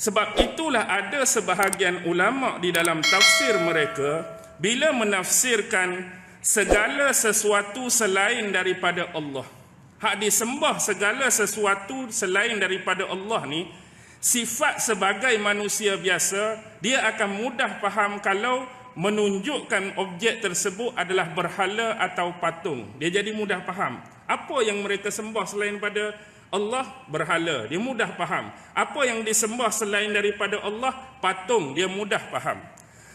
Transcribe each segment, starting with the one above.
Sebab itulah ada sebahagian ulama di dalam tafsir mereka bila menafsirkan segala sesuatu selain daripada Allah. Hak disembah segala sesuatu selain daripada Allah ni, sifat sebagai manusia biasa, dia akan mudah faham kalau menunjukkan objek tersebut adalah berhala atau patung. Dia jadi mudah faham. Apa yang mereka sembah selain daripada Allah? Berhala. Dia mudah faham. Apa yang disembah selain daripada Allah? Patung. Dia mudah faham.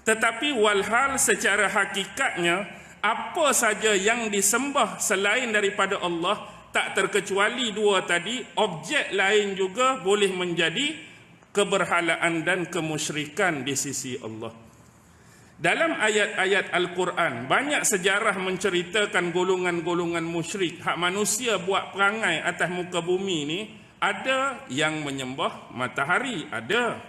Tetapi walhal secara hakikatnya, apa saja yang disembah selain daripada Allah, tak terkecuali dua tadi, objek lain juga boleh menjadi keberhalaan dan kemusyrikan di sisi Allah. Dalam ayat-ayat Al-Quran, banyak sejarah menceritakan golongan-golongan musyrik. Hak manusia buat perangai atas muka bumi ni, ada yang menyembah matahari, ada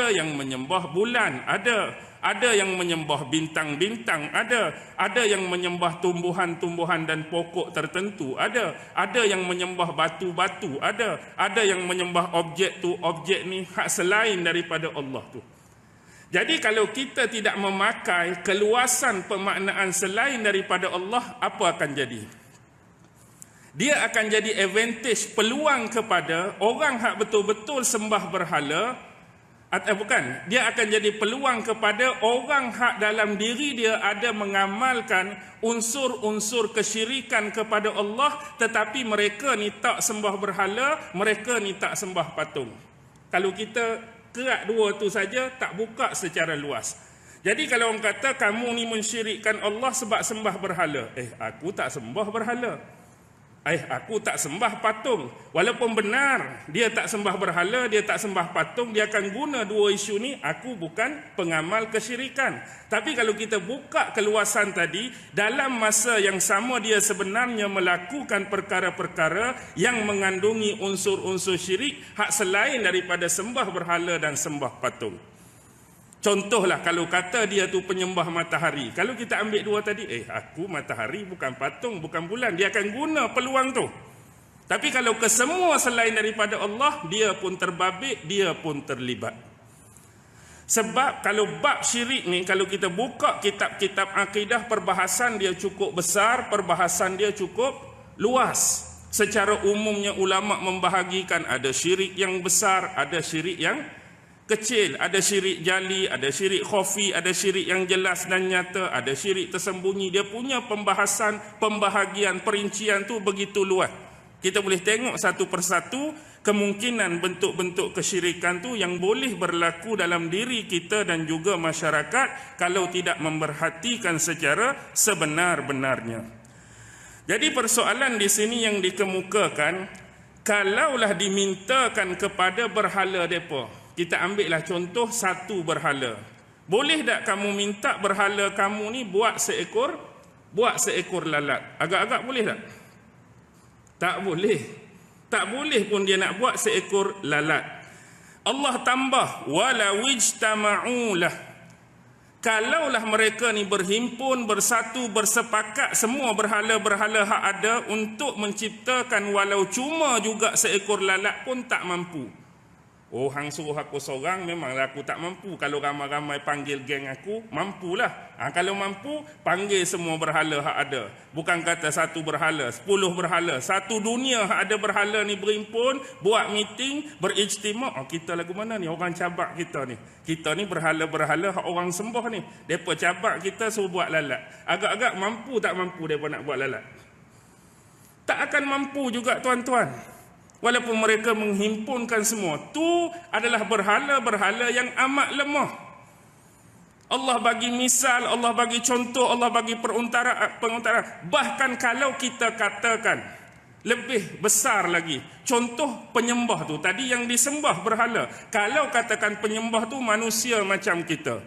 yang menyembah bulan, ada yang menyembah bintang-bintang, ada yang menyembah tumbuhan-tumbuhan dan pokok tertentu, ada yang menyembah batu-batu, ada yang menyembah objek tu, objek ni hak selain daripada Allah tu. Jadi kalau kita tidak memakai keluasan pemaknaan selain daripada Allah, apa akan jadi? Dia akan jadi advantage, peluang kepada orang hak betul-betul sembah berhala, atau bukan, dia akan jadi peluang kepada orang hak dalam diri dia ada mengamalkan unsur-unsur kesyirikan kepada Allah, tetapi mereka ni tak sembah berhala, mereka ni tak sembah patung. Kalau kita kerak dua tu saja, tak buka secara luas. Jadi kalau orang kata kamu ni mensyirikkan Allah sebab sembah berhala, aku tak sembah berhala, aku tak sembah patung. Walaupun benar dia tak sembah berhala, dia tak sembah patung, dia akan guna dua isu ni, aku bukan pengamal kesyirikan. Tapi kalau kita buka keluasan tadi, dalam masa yang sama dia sebenarnya melakukan perkara-perkara yang mengandungi unsur-unsur syirik hak selain daripada sembah berhala dan sembah patung. Contohlah kalau kata dia tu penyembah matahari. Kalau kita ambil dua tadi, aku matahari bukan patung, bukan bulan, dia akan guna peluang tu. Tapi kalau kesemua selain daripada Allah, dia pun terbabit, dia pun terlibat. Sebab kalau bab syirik ni, kalau kita buka kitab-kitab akidah, perbahasan dia cukup besar, perbahasan dia cukup luas. Secara umumnya ulama membahagikan ada syirik yang besar, ada syirik yang kecil, ada syirik jali, ada syirik khafi, ada syirik yang jelas dan nyata, ada syirik tersembunyi. Dia punya pembahasan, pembahagian, perincian tu begitu luas. Kita boleh tengok satu persatu kemungkinan bentuk-bentuk kesyirikan tu yang boleh berlaku dalam diri kita dan juga masyarakat kalau tidak memerhatikan secara sebenar-benarnya. Jadi persoalan di sini yang dikemukakan, kalaulah dimintakan kepada berhala depa, kita ambillah contoh satu berhala. Boleh tak kamu minta berhala kamu ni buat seekor lalat? Agak-agak boleh tak? Tak boleh. Tak boleh pun dia nak buat seekor lalat. Allah tambah wala wijtama'ulah. Kalaulah mereka ni berhimpun, bersatu, bersepakat semua berhala-berhala hak ada untuk menciptakan walau cuma juga seekor lalat pun tak mampu. Hang suruh aku seorang, memanglah aku tak mampu. Kalau ramai-ramai panggil geng aku, mampulah. Kalau mampu, panggil semua berhala hak ada. Bukan kata satu berhala, 10 berhala. Satu dunia hak ada berhala ni berhimpun, buat meeting, berijtimak. Kita lagu mana ni? Orang cabak kita ni. Kita ni berhala-berhala hak orang sembah ni. Mereka cabak kita suruh buat lalat. Agak-agak mampu tak mampu mereka nak buat lalat? Tak akan mampu juga tuan-tuan. Walaupun mereka menghimpunkan semua, tu adalah berhala-berhala yang amat lemah. Allah bagi misal, Allah bagi contoh, Allah bagi penguntara. Bahkan kalau kita katakan lebih besar lagi, contoh penyembah tu, tadi yang disembah berhala. Kalau katakan penyembah tu manusia macam kita,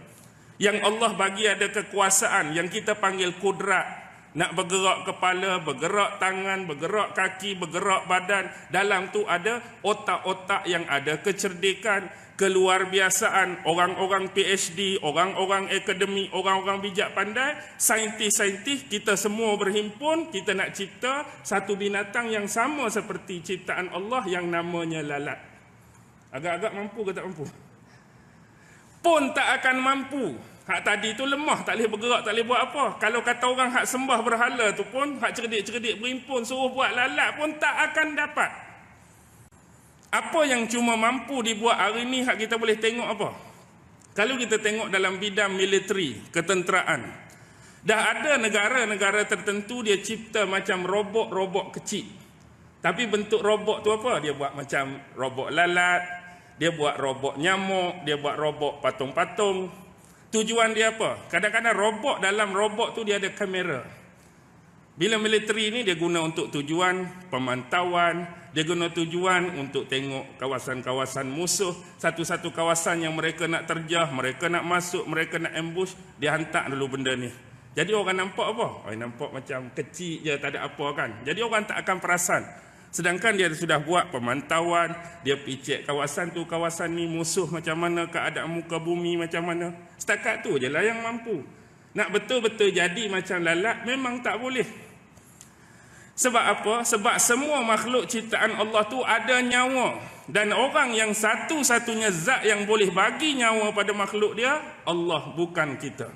yang Allah bagi ada kekuasaan, yang kita panggil kudrat, nak bergerak kepala, bergerak tangan, bergerak kaki, bergerak badan. Dalam tu ada otak-otak yang ada kecerdikan, keluarbiasaan, orang-orang PhD, orang-orang akademik, orang-orang bijak pandai, saintis-saintis, kita semua berhimpun, kita nak cipta satu binatang yang sama seperti ciptaan Allah yang namanya lalat. Agak-agak mampu ke tak mampu? Pun tak akan mampu. Hak tadi tu lemah, tak boleh bergerak, tak boleh buat apa. Kalau kata orang hak sembah berhala tu pun, hak cerdik-cerdik berimpun, suruh buat lalat pun tak akan dapat. Apa yang cuma mampu dibuat hari ni, hak kita boleh tengok apa? Kalau kita tengok dalam bidang militeri, ketenteraan, dah ada negara-negara tertentu dia cipta macam robot-robot kecil. Tapi bentuk robot tu apa? Dia buat macam robot lalat, dia buat robot nyamuk, dia buat robot patung-patung. Tujuan dia apa? Kadang-kadang robot, dalam robot tu dia ada kamera. Bila militeri ni dia guna untuk tujuan pemantauan, dia guna tujuan untuk tengok kawasan-kawasan musuh, satu-satu kawasan yang mereka nak terjah, mereka nak masuk, mereka nak ambush, dia hantar dulu benda ni. Jadi orang nampak apa? Orang nampak macam kecil je, tak ada apa kan. Jadi orang tak akan perasan. Sedangkan dia sudah buat pemantauan, dia pergi cek kawasan tu, kawasan ni musuh macam mana, keadaan muka bumi macam mana. Setakat tu je lah yang mampu. Nak betul-betul jadi macam lalat memang tak boleh. Sebab apa? Sebab semua makhluk ciptaan Allah tu ada nyawa. Dan orang yang satu-satunya zat yang boleh bagi nyawa pada makhluk dia, Allah, bukan kita.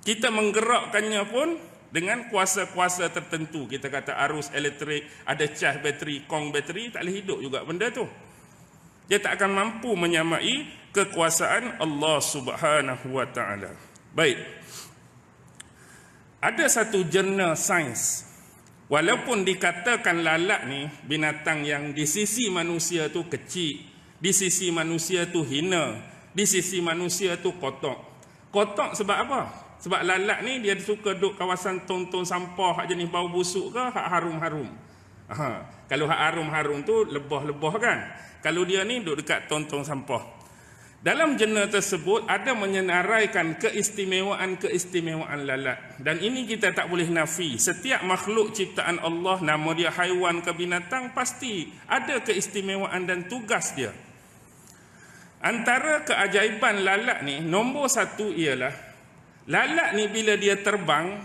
Kita menggerakkannya pun dengan kuasa-kuasa tertentu. Kita kata arus elektrik, ada cas bateri, kong bateri, tak boleh hidup juga benda tu. Dia tak akan mampu menyamai kekuasaan Allah Subhanahu wa taala. Baik. Ada satu jurnal sains, walaupun dikatakan lalat ni binatang yang di sisi manusia tu kecil, di sisi manusia tu hina, di sisi manusia tu kotor. Kotor sebab apa? Sebab lalat ni dia suka duduk kawasan tong-tong sampah, hak jenis bau busuk ke, hak harum-harum. Kalau hak harum-harum tu lebah-lebah kan. Kalau dia ni duduk dekat tong-tong sampah. Dalam jurnal tersebut ada menyenaraikan keistimewaan-keistimewaan lalat. Dan ini kita tak boleh nafi. Setiap makhluk ciptaan Allah, nama dia haiwan ke binatang, pasti ada keistimewaan dan tugas dia. Antara keajaiban lalat ni, nombor satu ialah lalat ni bila dia terbang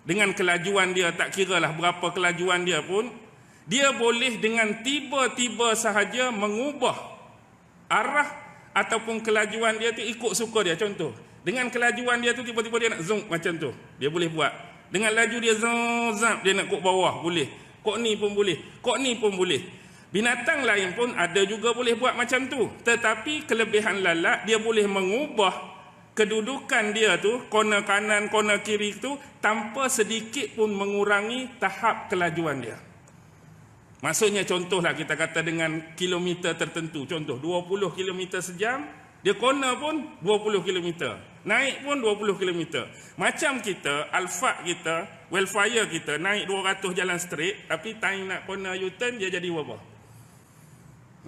dengan kelajuan dia, tak kira lah berapa kelajuan dia pun, dia boleh dengan tiba-tiba sahaja mengubah arah ataupun kelajuan dia tu ikut suka dia. Contoh, dengan kelajuan dia tu tiba-tiba dia nak zoom macam tu, dia boleh buat. Dengan laju dia zoom, dia nak kok bawah, boleh. Kok ni pun boleh, kok ni pun boleh. Binatang lain pun ada juga boleh buat macam tu. Tetapi kelebihan lalat, dia boleh mengubah kedudukan dia tu, kona kanan, kona kiri tu, tanpa sedikit pun mengurangi tahap kelajuan dia. Maksudnya contohlah kita kata dengan kilometer tertentu. Contoh 20 km sejam, dia kona pun 20 km. Naik pun 20 km. Macam kita, Alphard kita, Wildfire kita, naik 200 jalan straight, tapi time nak kona U-turn, dia jadi berapa?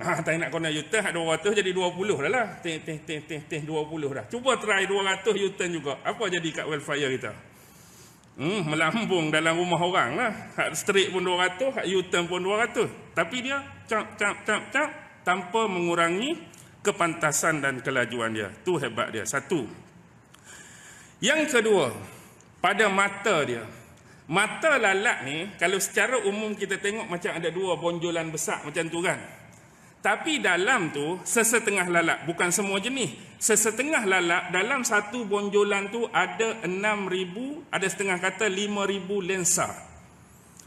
Tak nak kena U-turn 200 jadi 20 dah lah. 20 dah. Cuba try 200 U-turn juga. Apa jadi kat Wildfire kita? Melambung dalam rumah orang lah. Hak straight pun 200, hak U-turn pun 200. Tapi dia cap tanpa mengurangi kepantasan dan kelajuan dia. Tu hebat dia. Satu. Yang kedua, pada mata dia. Mata lalat ni, kalau secara umum kita tengok macam ada dua bonjolan besar macam tu kan. Tapi dalam tu, sesetengah lalat, bukan semua jenis, sesetengah lalat dalam satu bonjolan tu ada 6,000, ada setengah kata 5,000 lensa.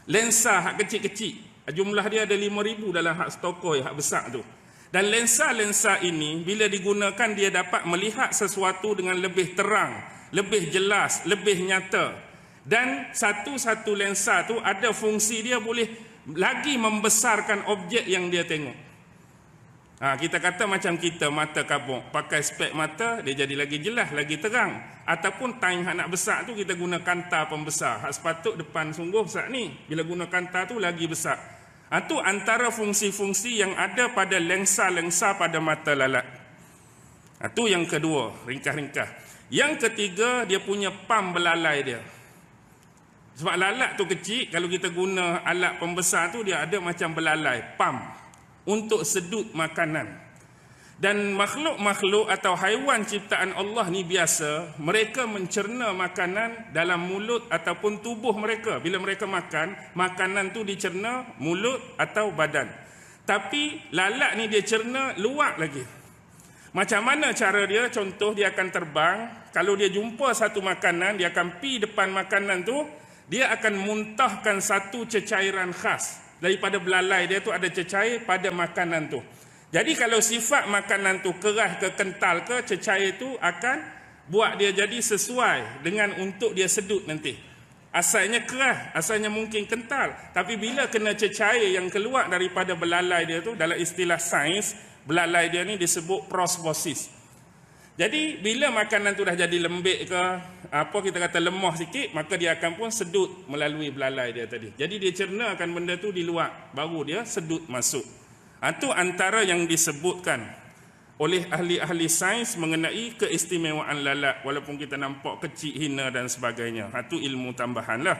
Lensa hak kecil-kecil, jumlah dia ada 5,000 dalam hak stokoi, hak besar tu. Dan lensa-lensa ini, bila digunakan dia dapat melihat sesuatu dengan lebih terang, lebih jelas, lebih nyata. Dan satu-satu lensa tu ada fungsi dia boleh lagi membesarkan objek yang dia tengok. Kita kata macam kita mata kabuk, pakai spek mata dia jadi lagi jelas, lagi terang. Ataupun time hak nak besar tu kita guna kanta pembesar. Hak sepatut depan sungguh besar ni, bila guna kanta tu lagi besar. Itu antara fungsi-fungsi yang ada pada lensa-lensa pada mata lalat. Itu yang kedua, ringkas-ringkas. Yang ketiga, dia punya pam belalai dia. Sebab lalat tu kecil, kalau kita guna alat pembesar tu dia ada macam belalai, pam, untuk sedut makanan. Dan makhluk-makhluk atau haiwan ciptaan Allah ni biasa, mereka mencerna makanan dalam mulut ataupun tubuh mereka. Bila mereka makan, makanan tu dicerna mulut atau badan. Tapi lalat ni dia cerna luak lagi. Macam mana cara dia? Contoh, dia akan terbang. Kalau dia jumpa satu makanan, dia akan pi depan makanan tu, dia akan muntahkan satu cecairan khas. Daripada belalai dia tu ada cecair pada makanan tu. Jadi kalau sifat makanan tu keras ke kental ke, cecair tu akan buat dia jadi sesuai dengan untuk dia sedut nanti. Asalnya keras, asalnya mungkin kental. Tapi bila kena cecair yang keluar daripada belalai dia tu, dalam istilah sains, belalai dia ni disebut prosmosis. Jadi bila makanan tu dah jadi lembik ke, apa kita kata lemah sikit, maka dia akan pun sedut melalui belalai dia tadi. Jadi dia cerna akan benda tu di luar, baru dia sedut masuk. Itu antara yang disebutkan oleh ahli-ahli sains mengenai keistimewaan lalat, walaupun kita nampak kecil, hina dan sebagainya. Itu ilmu tambahan lah.